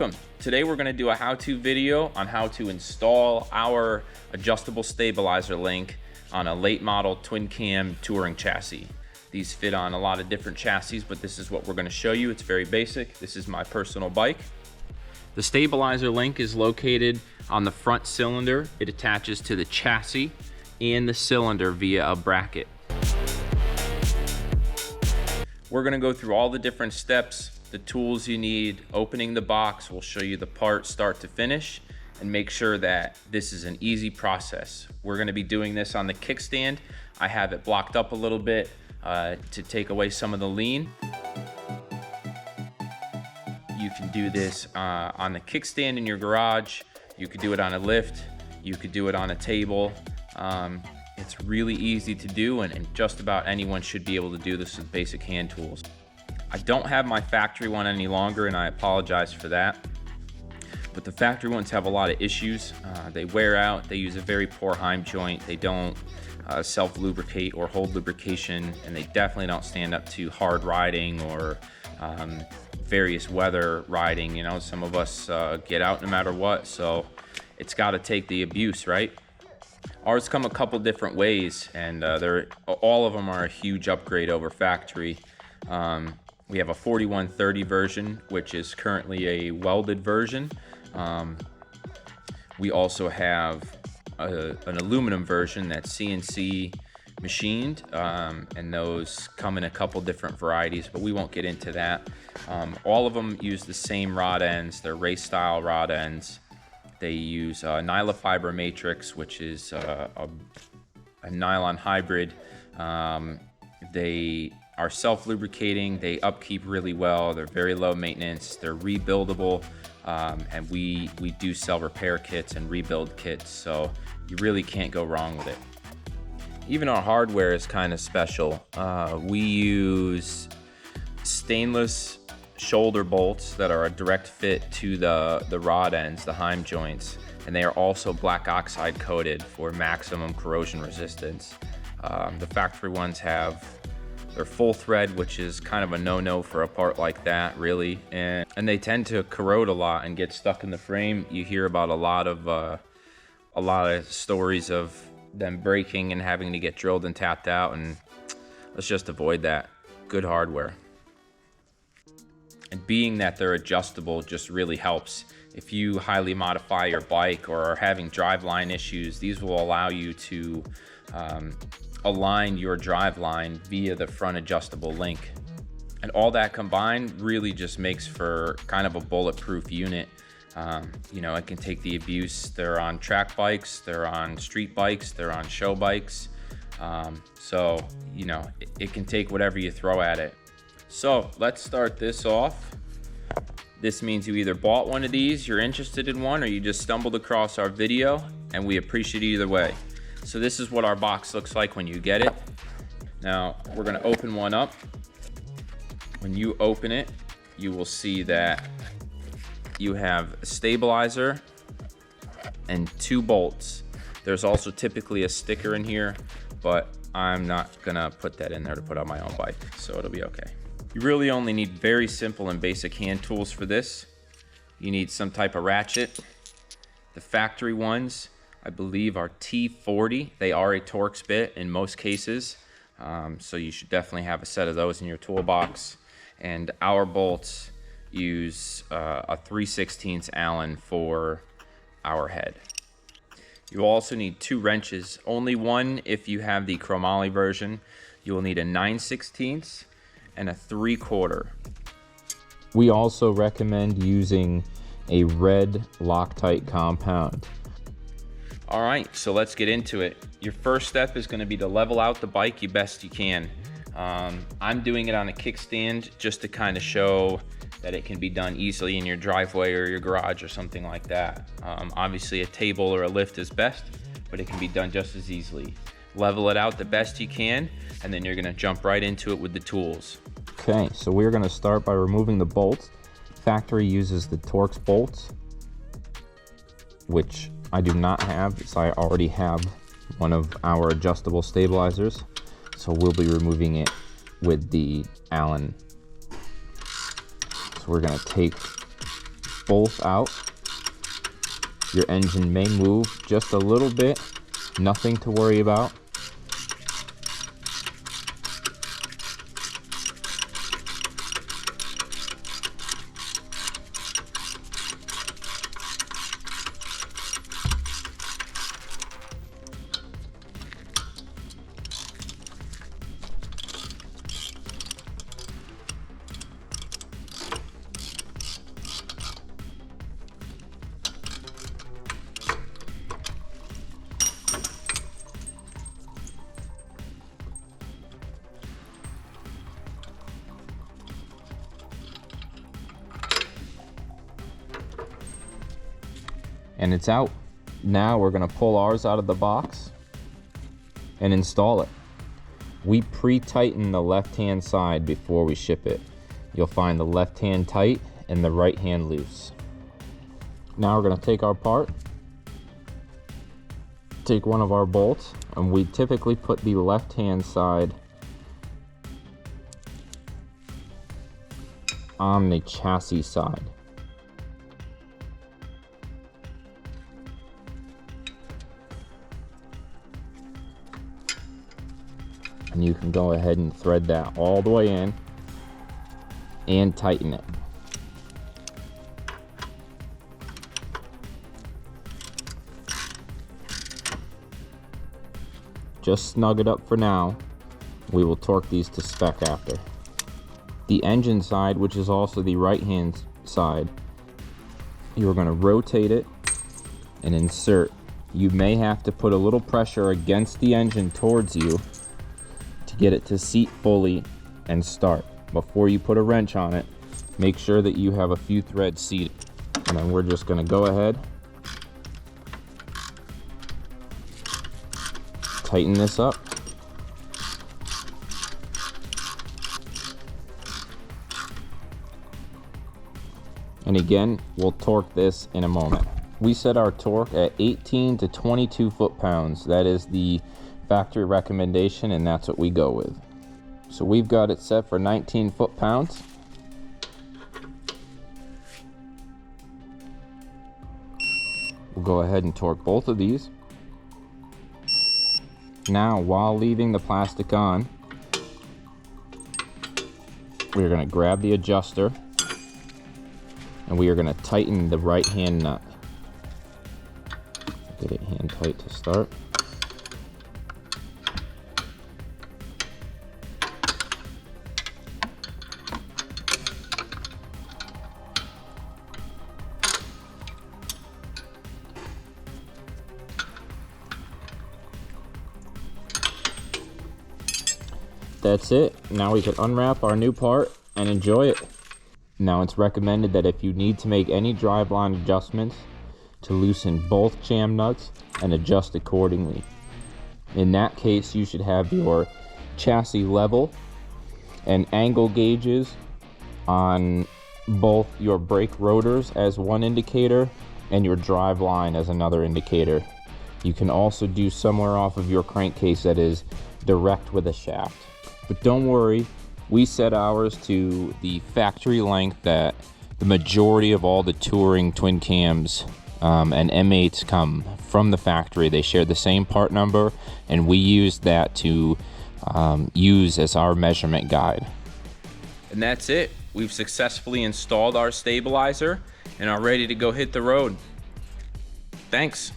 Welcome. Today we're going to do a how-to video on how to install our adjustable stabilizer link on a late model Twin Cam touring chassis. These fit on a lot of different chassis, but this is what we're going to show you. It's very basic. This is my personal bike. The stabilizer link is located on the front cylinder. It attaches to the chassis and the cylinder via a bracket. We're going to go through all the different steps, the tools you need, opening the box. We'll show you the part start to finish and make sure that this is an easy process. We're going to be doing this on the kickstand. I have it blocked up a little bit to take away some of the lean. You can do this on the kickstand in your garage. You could do it on a lift. You could do it on a table. It's really easy to do, and just about anyone should be able to do this with basic hand tools. I don't have my factory one any longer, and I apologize for that. But the factory ones have a lot of issues. They wear out, they use a very poor heim joint, they don't self-lubricate or hold lubrication, and they definitely don't stand up to hard riding or various weather riding. You know, some of us get out no matter what, so it's got to take the abuse, right? Ours come a couple different ways, and all of them are a huge upgrade over factory. We have a 4130 version, which is currently a welded version. We also have an aluminum version that's CNC machined, and those come in a couple different varieties, but we won't get into that. All of them use the same rod ends. They're race style rod ends. They use nylon fiber matrix, which is a nylon hybrid. They are self-lubricating, they upkeep really well, they're very low maintenance, they're rebuildable, and we do sell repair kits and rebuild kits, so you really can't go wrong with it. Even our hardware is kind of special. We use stainless shoulder bolts that are a direct fit to the rod ends, the heim joints, and they are also black oxide coated for maximum corrosion resistance. The factory ones they're full thread, which is kind of a no-no for a part like that, really, and they tend to corrode a lot and get stuck in the frame. You hear about a lot of stories of them breaking and having to get drilled and tapped out, and let's just avoid that. Good hardware. And being that they're adjustable just really helps. If you highly modify your bike or are having driveline issues, these will allow you to align your driveline via the front adjustable link. And all that combined really just makes for kind of a bulletproof unit. You know, it can take the abuse. They're on track bikes, they're on street bikes, they're on show bikes. So, you know, it can take whatever you throw at it. So let's start this off. This means you either bought one of these, you're interested in one, or you just stumbled across our video, and we appreciate either way. So this is what our box looks like when you get it. Now we're gonna open one up. When you open it, you will see that you have a stabilizer and 2 bolts. There's also typically a sticker in here, but I'm not gonna put that in there to put on my own bike, so it'll be okay. You really only need very simple and basic hand tools for this. You need some type of ratchet. The factory ones, I believe, are T40. They are a Torx bit in most cases, so you should definitely have a set of those in your toolbox. And our bolts use a 3/16 Allen for our head. You will also need 2 wrenches, only one if you have the chromoly version. You will need a 9/16 and a 3/4. We also recommend using a red Loctite compound. All right, so let's get into it. Your first step is going to be to level out the bike the best you can. I'm doing it on a kickstand just to kind of show that it can be done easily in your driveway or your garage or something like that. Obviously a table or a lift is best, but it can be done just as easily. Level it out the best you can, and then you're going to jump right into it with the tools. Okay, so we're going to start by removing the bolts. Factory uses the Torx bolts, which I do not have, so I already have one of our adjustable stabilizers. So we'll be removing it with the Allen. So we're going to take both out. Your engine may move just a little bit, nothing to worry about. And it's out. Now we're gonna pull ours out of the box and install it. We pre-tighten the left-hand side before we ship it. You'll find the left hand tight and the right hand loose. Now we're gonna take our part, take one of our bolts, and we typically put the left-hand side on the chassis side. And you can go ahead and thread that all the way in and tighten it. Just snug it up for now. We will torque these to spec after. The engine side, which is also the right hand side, you're going to rotate it and insert. You may have to put a little pressure against the engine towards you to get it to seat fully and start. Before you put a wrench on it, make sure that you have a few threads seated. And then we're just going to go ahead, tighten this up. And again, we'll torque this in a moment. We set our torque at 18 to 22 foot-pounds. That is the factory recommendation, and that's what we go with. So we've got it set for 19 foot-pounds. We'll go ahead and torque both of these. Now, while leaving the plastic on, we're going to grab the adjuster and we are going to tighten the right hand nut. Get it hand tight to start. That's it. Now we can unwrap our new part and enjoy it. Now it's recommended that if you need to make any driveline adjustments, to loosen both jam nuts and adjust accordingly. In that case, you should have your chassis level and angle gauges on both your brake rotors as one indicator and your drive line as another indicator. You can also do somewhere off of your crankcase that is direct with a shaft. But don't worry, we set ours to the factory length that the majority of all the touring twin cams and M8s come from the factory. They share the same part number, and we use that to use as our measurement guide. And that's it. We've successfully installed our stabilizer and are ready to go hit the road. Thanks.